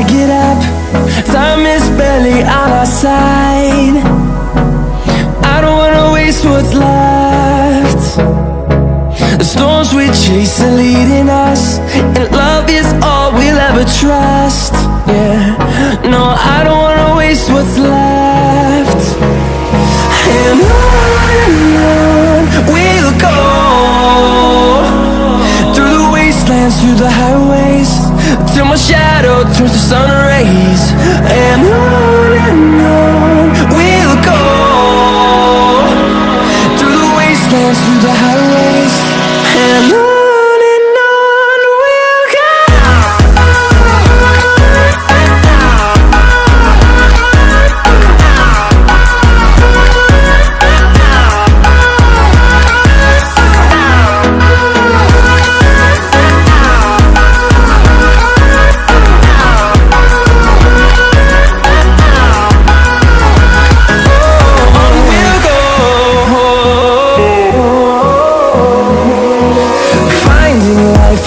get up. Time is barely on our side. I don't wanna waste what's left. The storms we chase are leading us, and love is all we'll ever trust. Yeah, no, I don't wanna waste what's left. And on we'll go, through the wastelands, through the highways, till my shadow turns to sun rays. And on we'll go, through the wastelands, through the highways, and on we'll go.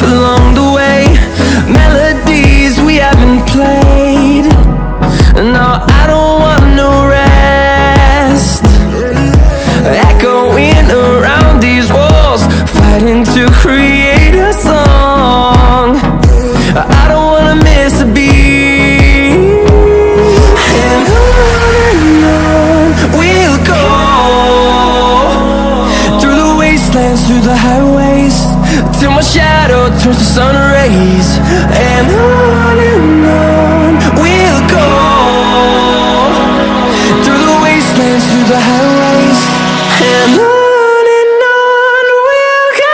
Along the way, melodies we haven't played. No, I don't want no rest. Echoing around these walls, fighting to create a song. I don't wanna miss a beat. And on we'll go, through the wastelands, through the highways, till my shadow turns to sun rays. And on we'll go, through the wastelands, through the highways, and on we'll go.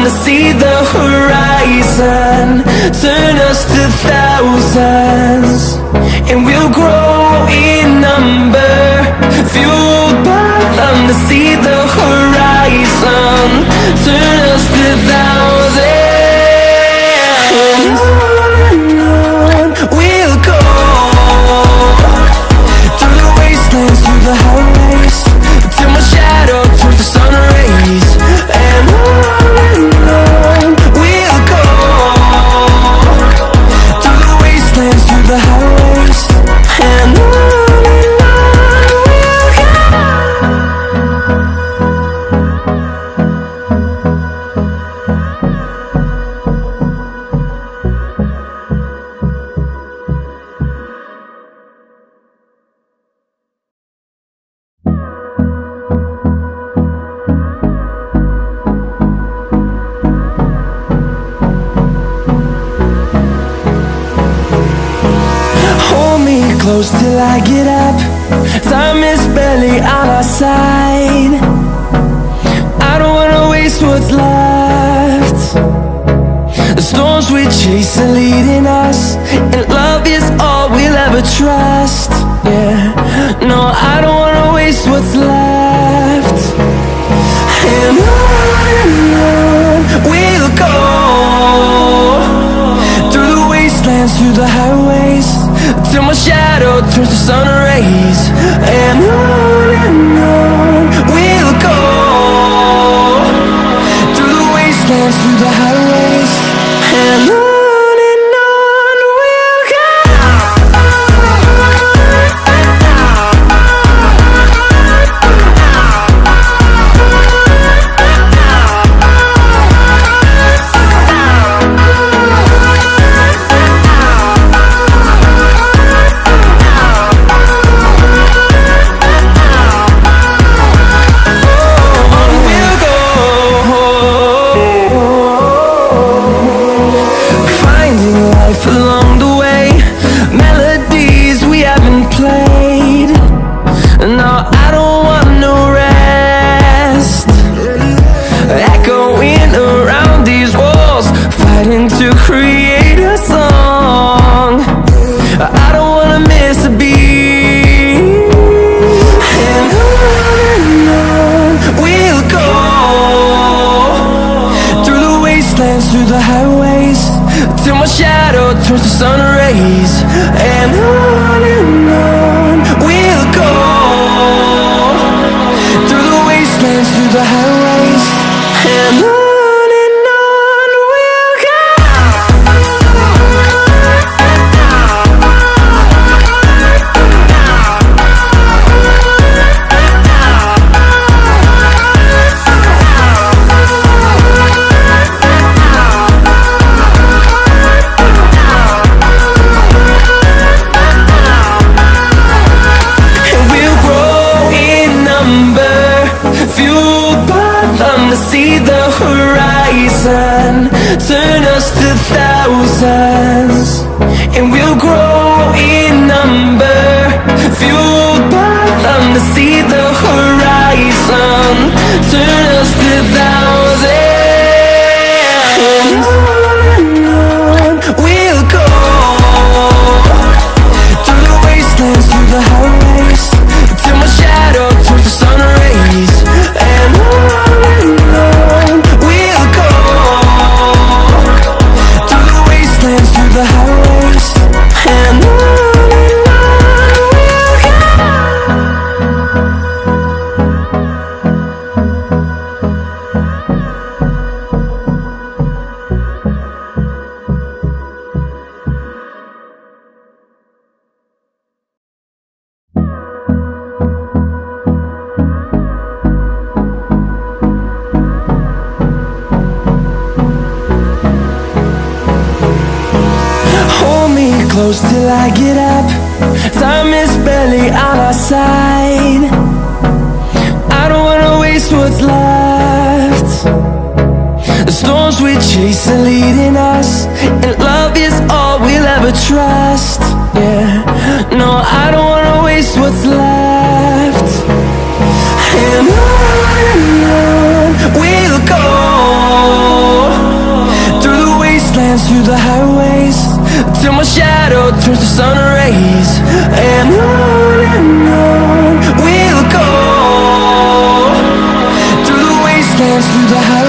To see the horizon, turn us to thousands, and we'll grow in number, fueled by them. To see the horizon, turn us to thousands. And on we'll go, through the wastelands, through the highways, till my shadow turns to sun rays. And on we'll go, through the wastelands, through the highways, and on we'll go. Close till I get up. Time is barely on our side. I don't wanna waste what's left. The storms we chase are leading us, and love is all we'll ever trust. Yeah, no, I don't wanna waste what's left. And on we'll go, through the wastelands, through the highways, till my shadow turns to sun rays. And on we'll go, through the wastelands, through the highways, and on we'll go. towards the sun rays. And on we'll go, through the wastelands, through the highways. And on we'll go. See the horizon turn us to thousands, and we'll grow in number, fueled by them to see the horizon turn us to thousands. And on we'll go, through the wastelands, through the highways, till my shadow turns to sun rays. And on we'll go, through the wastelands, through the highways. And on we'll go. Close till I get up, time is barely on our side. I don't wanna waste what's left. The storms we chase are leading us, and love is all we'll ever trust. Yeah, no, I don't wanna waste what's left. And on we'll go, through the wastelands, through the highways, till my shadow turns to sun rays. And on we'll go, through the wastelands, through the highways.